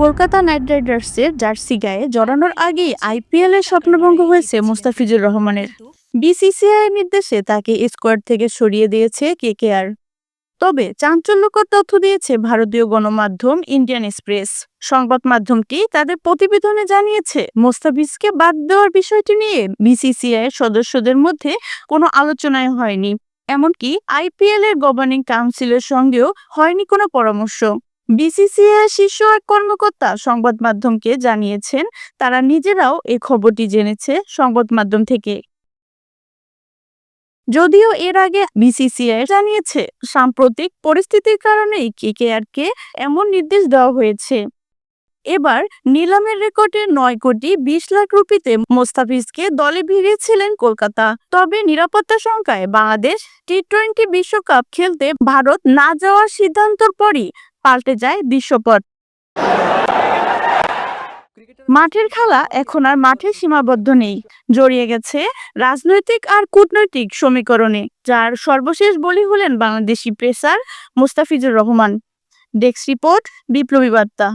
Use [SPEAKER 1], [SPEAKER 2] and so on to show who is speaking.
[SPEAKER 1] Kolkata night রাইডার্সের jersey গায়ে জড়ানোর আগেই আইপিএল এর স্বপ্নভঙ্গ হয়েছে মুস্তাফিজুর রহমানের। বিসিসিআই এর নির্দেশে তাকে স্কোয়াড থেকে সরিয়ে দিয়েছে কেকেআর। তবে চাঞ্চল্যকর তথ্য দিয়েছে ভারতীয় গণমাধ্যম ইন্ডিয়ান এক্সপ্রেস। সংবাদ মাধ্যমটি তাদের প্রতিবেদনে জানিয়েছে, মোস্তাফিজকে বাদ দেওয়ার বিষয়টি নিয়ে বিসিসিআই এর সদস্যদের মধ্যে কোনো আলোচনাই হয়নি। এমনকি আইপিএল এর গভর্নিং কাউন্সিলের সঙ্গেও হয়নি কোনো পরামর্শ। বিসিসিআই শীর্ষ এক কর্মকর্তা সংবাদ মাধ্যমকে জানিয়েছেন, তারা নিজেরাও এই খবরটি জেনেছে সংবাদ মাধ্যম থেকে। যদিও এর আগে বিসিসিআই জানিয়েছে, সাম্প্রতিক পরিস্থিতির কারণেই কেকেআরকে এমন নির্দেশ দেওয়া হয়েছে। এবার নিলামের রেকর্ডে 9 কোটি 20 লাখ রুপিতে মোস্তাফিজকে দলে ভিড়িয়েছিলেন কলকাতা। তবে নিরাপত্তা শঙ্কায় বাংলাদেশ টি-20 বিশ্বকাপ খেলতে ভারত না যাওয়ার সিদ্ধান্তের পরই পাল্টে যায় দৃশ্যপট। মাঠের খেলা এখন আর মাঠে সীমাবদ্ধ নেই, জড়িয়ে গেছে রাজনৈতিক আর কূটনৈতিক সমীকরণে, যার সর্বশেষ বলি হলেন Bangladeshi pacer Mustafizur Rahman. Desk report, Biplobi বার্তা।